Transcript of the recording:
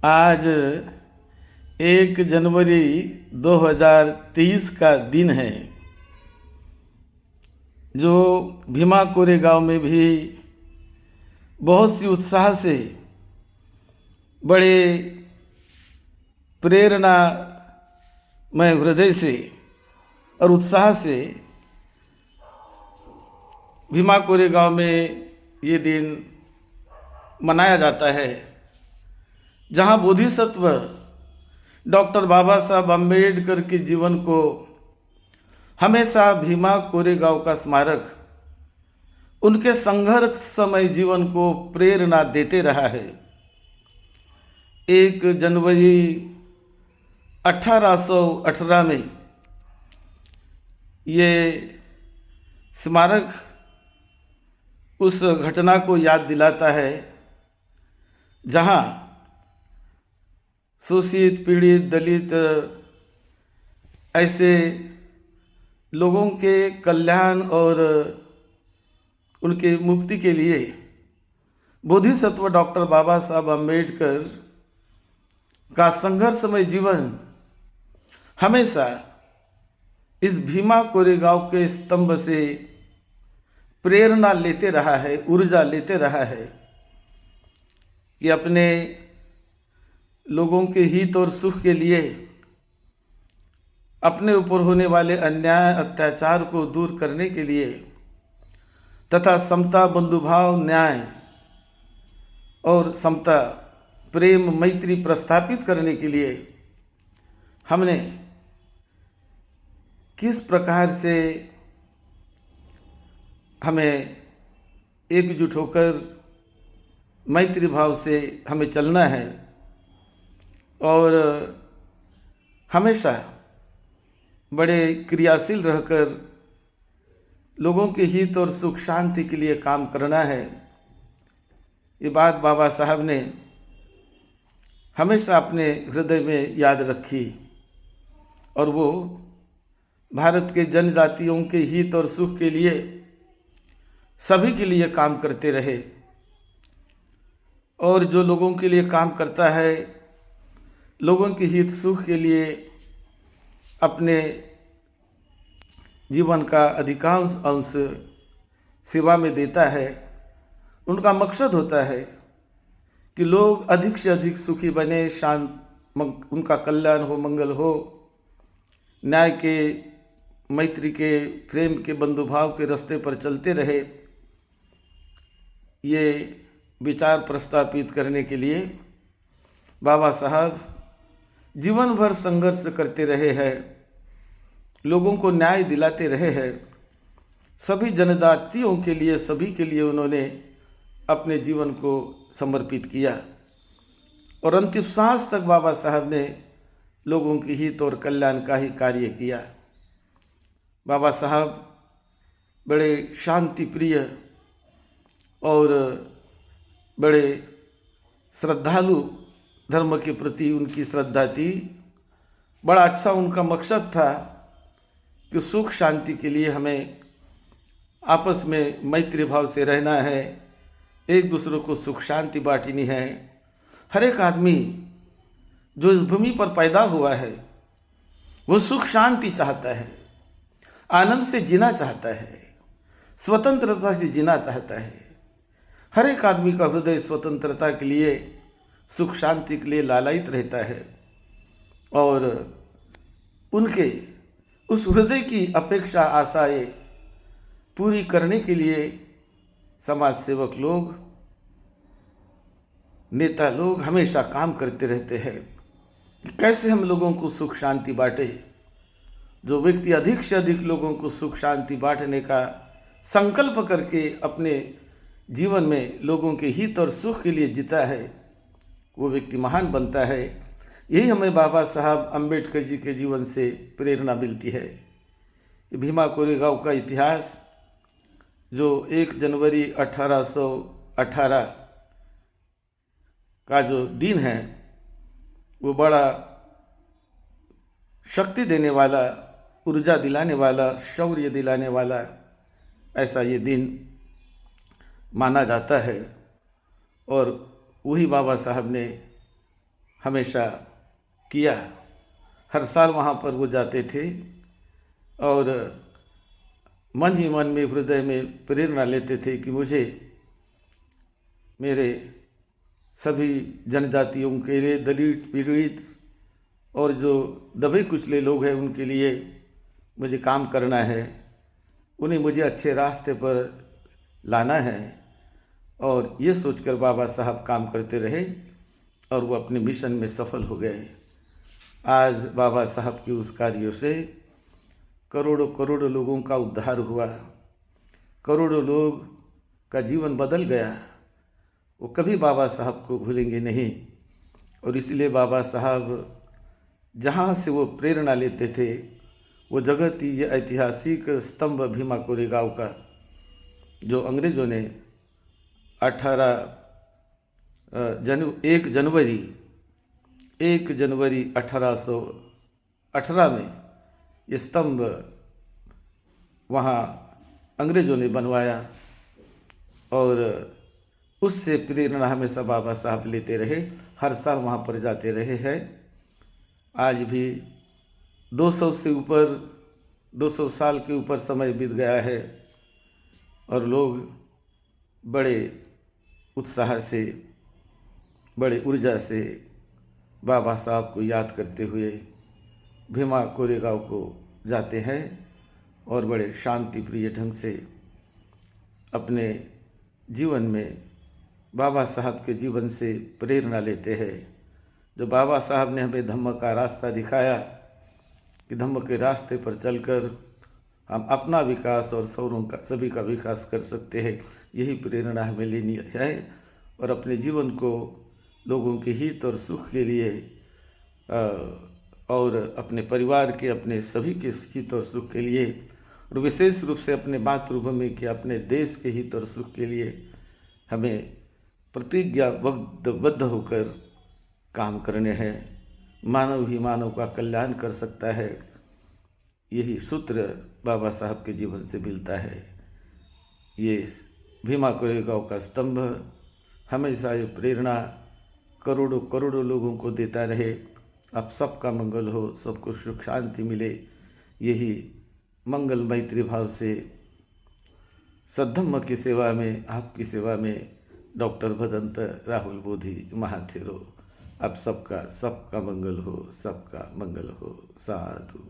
आज 1 जनवरी 2023 का दिन है, जो भीमा कोरेगांव में भी बहुत सी उत्साह से, बड़े प्रेरणामय हृदय से और उत्साह से भीमा कोरेगांव में ये दिन मनाया जाता है, जहाँ बोधिसत्व डॉक्टर बाबा साहब अम्बेडकर के जीवन को हमेशा भीमा कोरेगांव का स्मारक उनके संघर्ष समय जीवन को प्रेरणा देते रहा है। 1 जनवरी 1818 में ये स्मारक उस घटना को याद दिलाता है, जहाँ शोषित, पीड़ित, दलित ऐसे लोगों के कल्याण और उनके मुक्ति के लिए बोधिसत्व डॉक्टर बाबा साहब अम्बेडकर का संघर्षमय जीवन हमेशा इस भीमा कोरेगांव के स्तंभ से प्रेरणा लेते रहा है, ऊर्जा लेते रहा है कि अपने लोगों के हित और सुख के लिए अपने ऊपर होने वाले अन्याय अत्याचार को दूर करने के लिए तथा समता, बंधुभाव, न्याय और समता, प्रेम, मैत्री प्रस्थापित करने के लिए हमने किस प्रकार से हमें एकजुट होकर मैत्री भाव से हमें चलना है और हमेशा बड़े क्रियाशील रहकर लोगों के हित और सुख शांति के लिए काम करना है। ये बात बाबा साहब ने हमेशा अपने हृदय में याद रखी और वो भारत के जनजातियों के हित और सुख के लिए सभी के लिए काम करते रहे। और जो लोगों के लिए काम करता है, लोगों के हित सुख के लिए अपने जीवन का अधिकांश अंश सेवा में देता है, उनका मकसद होता है कि लोग अधिक से अधिक सुखी बने, उनका कल्याण हो, मंगल हो, न्याय के, मैत्री के, प्रेम के, बंधुभाव के रास्ते पर चलते रहे। ये विचार प्रस्तापित करने के लिए बाबा साहब जीवन भर संघर्ष करते रहे हैं, लोगों को न्याय दिलाते रहे हैं। सभी जनजातियों के लिए, सभी के लिए उन्होंने अपने जीवन को समर्पित किया और अंतिम सांस तक बाबा साहब ने लोगों के हित और कल्याण का ही कार्य किया। बाबा साहब बड़े शांति प्रिय और बड़े श्रद्धालु, धर्म के प्रति उनकी श्रद्धा थी। बड़ा अच्छा उनका मकसद था कि सुख शांति के लिए हमें आपस में मैत्री भाव से रहना है, एक दूसरे को सुख शांति बांटनी है। हर एक आदमी जो इस भूमि पर पैदा हुआ है वो सुख शांति चाहता है, आनंद से जीना चाहता है, स्वतंत्रता से जीना चाहता है। हर एक आदमी का हृदय स्वतंत्रता के लिए, सुख शांति के लिए लालायित रहता है और उनके उस हृदय की अपेक्षा, आशाएं पूरी करने के लिए समाज सेवक लोग, नेता लोग हमेशा काम करते रहते हैं कि कैसे हम लोगों को सुख शांति बांटे। जो व्यक्ति अधिक से अधिक लोगों को सुख शांति बांटने का संकल्प करके अपने जीवन में लोगों के हित और सुख के लिए जीता है, वो व्यक्ति महान बनता है। यही हमें बाबा साहब अम्बेडकर जी के जीवन से प्रेरणा मिलती है। भीमा कोरेगांव का इतिहास जो 1 जनवरी 1818 का जो दिन है, वो बड़ा शक्ति देने वाला, ऊर्जा दिलाने वाला, शौर्य दिलाने वाला ऐसा ये दिन माना जाता है। और वही बाबा साहब ने हमेशा किया। हर साल वहाँ पर वो जाते थे और मन ही मन में, हृदय में प्रेरणा लेते थे कि मुझे मेरे सभी जनजातियों के लिए, दलित, पीड़ित और जो दबे कुचले लोग हैं उनके लिए मुझे काम करना है, उन्हें मुझे अच्छे रास्ते पर लाना है। और ये सोचकर बाबा साहब काम करते रहे और वो अपने मिशन में सफल हो गए। आज बाबा साहब के उस कार्यों से करोड़ों करोड़ों लोगों का उद्धार हुआ, करोड़ों लोग का जीवन बदल गया। वो कभी बाबा साहब को भूलेंगे नहीं। और इसलिए बाबा साहब जहाँ से वो प्रेरणा लेते थे, वो जगह थी ये ऐतिहासिक स्तंभ भीमा कोरेगांव का, जो अंग्रेज़ों ने 1 जनवरी 1818 में ये स्तंभ वहाँ अंग्रेज़ों ने बनवाया। और उससे प्रेरणा हमेशा बाबा साहब लेते रहे, हर साल वहाँ पर जाते रहे हैं। आज भी 200 साल के ऊपर समय बीत गया है और लोग बड़े उत्साह से, बड़े ऊर्जा से बाबा साहब को याद करते हुए भीमा कोरेगांव को जाते हैं और बड़े शांति प्रिय ढंग से अपने जीवन में बाबा साहब के जीवन से प्रेरणा लेते हैं। जो बाबा साहब ने हमें धम्म का रास्ता दिखाया कि धम्म के रास्ते पर चलकर हम अपना विकास और सौरों का, सभी का विकास कर सकते हैं, यही प्रेरणा हमें लेनी है। और अपने जीवन को लोगों के हित और सुख के लिए और अपने परिवार के, अपने सभी के हित और सुख के लिए, और विशेष रूप से अपने मातृभूमि के, अपने देश के हित और सुख के लिए हमें प्रतिज्ञाबद्ध होकर काम करने हैं। मानव ही मानव का कल्याण कर सकता है, यही सूत्र बाबा साहब के जीवन से मिलता है। ये भीमा कोरेगांव का स्तंभ हमेशा ये प्रेरणा करोड़ों करोड़ों लोगों को देता रहे। अब सबका मंगल हो, सबको सुख शांति मिले, यही मंगल मैत्री भाव से सद्धम्म की सेवा में, आपकी सेवा में डॉक्टर भदंत राहुल बोधी महाथेरो। अब सबका मंगल हो, सबका मंगल हो। साधु।